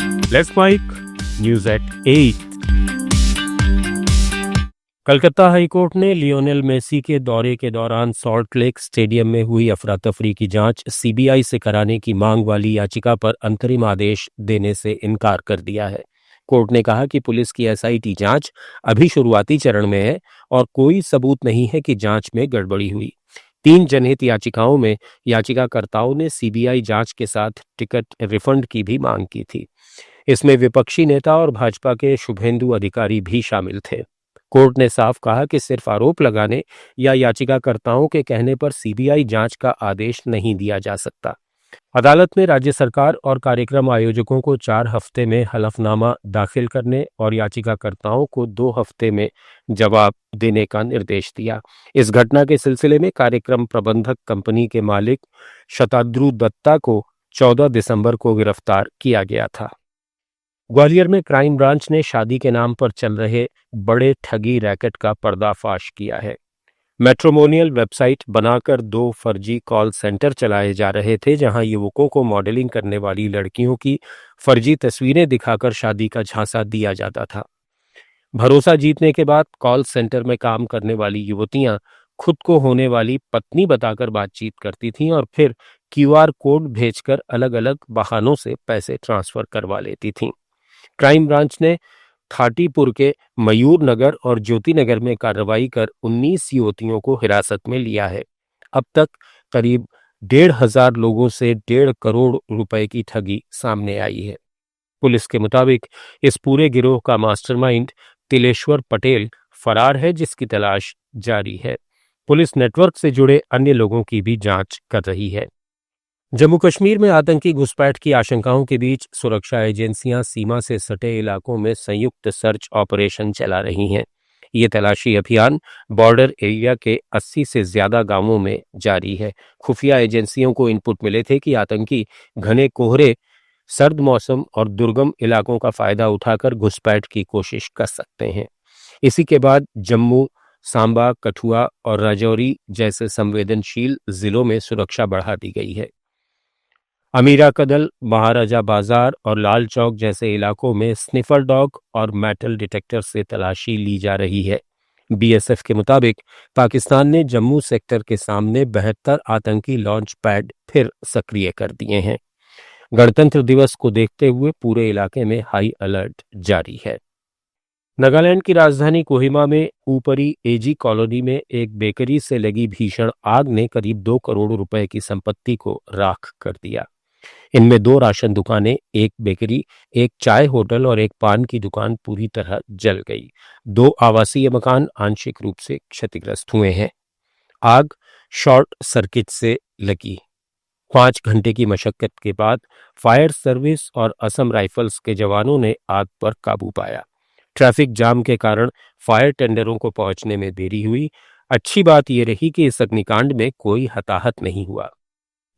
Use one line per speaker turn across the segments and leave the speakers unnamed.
Let's mic news at 8। Calcutta high court ने Lionel Messi के दौरे के दौरान सॉल्ट लेक स्टेडियम में हुई अफरा-तफरी की जांच सीबीआई से कराने की मांग वाली याचिका पर अंतरिम आदेश देने से इनकार कर दिया है। कोर्ट ने कहा कि पुलिस की एसआईटी जांच अभी शुरुआती चरण में है और कोई सबूत नहीं है कि जांच में गड़बड़ी हुई। 3 जनहित याचिकाओं में याचिकाकर्ताओं ने सीबीआई जांच के साथ टिकट रिफंड की भी मांग की थी। इसमें विपक्षी नेता और भाजपा के शुभेंदु अधिकारी भी शामिल थे। कोर्ट ने साफ कहा कि सिर्फ आरोप लगाने या याचिकाकर्ताओं के कहने पर सीबीआई जांच का आदेश नहीं दिया जा सकता। अदालत में राज्य सरकार और कार्यक्रम आयोजकों को 4 हफ्ते में हलफनामा दाखिल करने और याचिकाकर्ताओं को 2 हफ्ते में जवाब देने का निर्देश दिया। इस घटना के सिलसिले में कार्यक्रम प्रबंधक कंपनी के मालिक शताद्रु दत्ता को 14 दिसंबर को गिरफ्तार किया गया था। ग्वालियर में क्राइम ब्रांच ने शादी के नाम पर चल रहे बड़े ठगी रैकेट का पर्दाफाश किया है। मैट्रिमोनियल वेबसाइट बनाकर 2 फर्जी कॉल सेंटर चलाए जा रहे थे, जहां युवकों को मॉडलिंग करने वाली लड़कियों की फर्जी तस्वीरें दिखाकर शादी का झांसा दिया जाता था। भरोसा जीतने के बाद कॉल सेंटर में काम करने वाली युवतियां खुद को होने वाली पत्नी बताकर बातचीत करती थीं और फिर क्यूआर कोड भेजकर अलग अलग बहानों से पैसे ट्रांसफर करवा लेती थीं। क्राइम ब्रांच ने थाटीपुर के मयूर नगर और ज्योति नगर में कार्रवाई कर 19 युवतियों को हिरासत में लिया है। अब तक करीब 1,500 लोगों से 1.5 करोड़ रुपए की ठगी सामने आई है। पुलिस के मुताबिक इस पूरे गिरोह का मास्टरमाइंड तिलेश्वर पटेल फरार है, जिसकी तलाश जारी है। पुलिस नेटवर्क से जुड़े अन्य लोगों की भी जांच कर रही है। जम्मू कश्मीर में आतंकी घुसपैठ की आशंकाओं के बीच सुरक्षा एजेंसियां सीमा से सटे इलाकों में संयुक्त सर्च ऑपरेशन चला रही हैं। ये तलाशी अभियान बॉर्डर एरिया के 80 से ज्यादा गांवों में जारी है। खुफिया एजेंसियों को इनपुट मिले थे कि आतंकी घने कोहरे, सर्द मौसम और दुर्गम इलाकों का फायदा उठाकर घुसपैठ की कोशिश कर सकते हैं। इसी के बाद जम्मू, सांबा, कठुआ और राजौरी जैसे संवेदनशील जिलों में सुरक्षा बढ़ा दी गई है। अमीरा कदल, महाराजा बाजार और लाल चौक जैसे इलाकों में स्निफर डॉग और मेटल डिटेक्टर से तलाशी ली जा रही है। बीएसएफ के मुताबिक पाकिस्तान ने जम्मू सेक्टर के सामने 72 आतंकी लॉन्च पैड फिर सक्रिय कर दिए हैं। गणतंत्र दिवस को देखते हुए पूरे इलाके में हाई अलर्ट जारी है। नागालैंड की राजधानी कोहिमा में ऊपरी एजी कॉलोनी में एक बेकरी से लगी भीषण आग ने करीब 2 करोड़ रुपए की संपत्ति को राख कर दिया। इनमें 2 राशन दुकानें, एक बेकरी, एक चाय होटल और एक पान की दुकान पूरी तरह जल गई। 2 आवासीय मकान आंशिक रूप से क्षतिग्रस्त हुए हैं। आग शॉर्ट सर्किट से लगी। 5 घंटे की मशक्कत के बाद फायर सर्विस और असम राइफल्स के जवानों ने आग पर काबू पाया। ट्रैफिक जाम के कारण फायर टेंडरों को पहुंचने में देरी हुई। अच्छी बात यह रही कि इस अग्निकांड में कोई हताहत नहीं हुआ।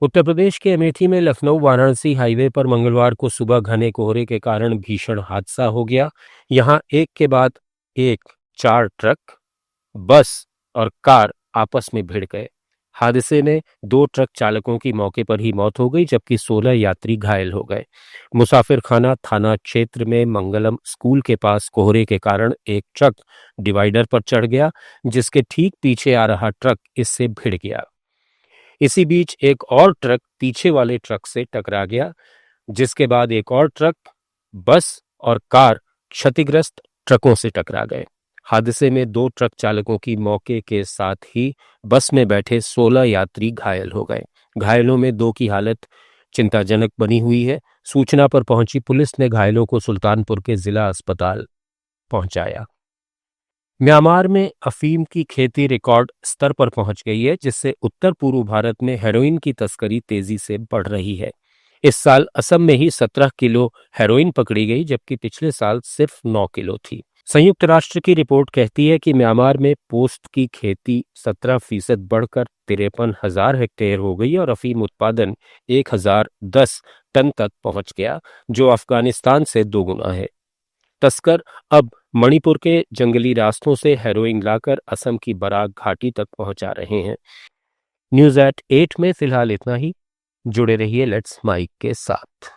उत्तर प्रदेश के अमेठी में लखनऊ वाराणसी हाईवे पर मंगलवार को सुबह घने कोहरे के कारण भीषण हादसा हो गया। यहां एक के बाद एक 4 ट्रक, बस और कार आपस में भिड़ गए। हादसे में 2 ट्रक चालकों की मौके पर ही मौत हो गई, जबकि 16 यात्री घायल हो गए। मुसाफिरखाना थाना क्षेत्र में मंगलम स्कूल के पास कोहरे के कारण एक ट्रक डिवाइडर पर चढ़ गया, जिसके ठीक पीछे आ रहा ट्रक इससे भिड़ गया। इसी बीच एक और ट्रक पीछे वाले ट्रक से टकरा गया, जिसके बाद एक और ट्रक, बस और कार क्षतिग्रस्त ट्रकों से टकरा गए। हादसे में 2 ट्रक चालकों की मौके के साथ ही बस में बैठे 16 यात्री घायल हो गए। घायलों में 2 की हालत चिंताजनक बनी हुई है। सूचना पर पहुंची पुलिस ने घायलों को सुल्तानपुर के जिला अस्पताल पहुंचाया। म्यांमार में अफीम की खेती रिकॉर्ड स्तर पर पहुंच गई है, जिससे उत्तर पूर्व भारत में हेरोइन की तस्करी तेजी से बढ़ रही है। इस साल असम में ही 17 किलो हेरोइन पकड़ी गई, जबकि पिछले साल सिर्फ 9 किलो थी। संयुक्त राष्ट्र की रिपोर्ट कहती है कि म्यांमार में पोस्त की खेती 17% बढ़कर 53,000 हेक्टेयर हो गई और अफीम उत्पादन 1,010 टन तक पहुंच गया, जो अफगानिस्तान से 2 गुना है। तस्कर अब मणिपुर के जंगली रास्तों से हेरोइन लाकर असम की बराक घाटी तक पहुंचा रहे हैं। न्यूज़ एट 8 में फिलहाल इतना ही। जुड़े रहिए लेट्स माइक के साथ।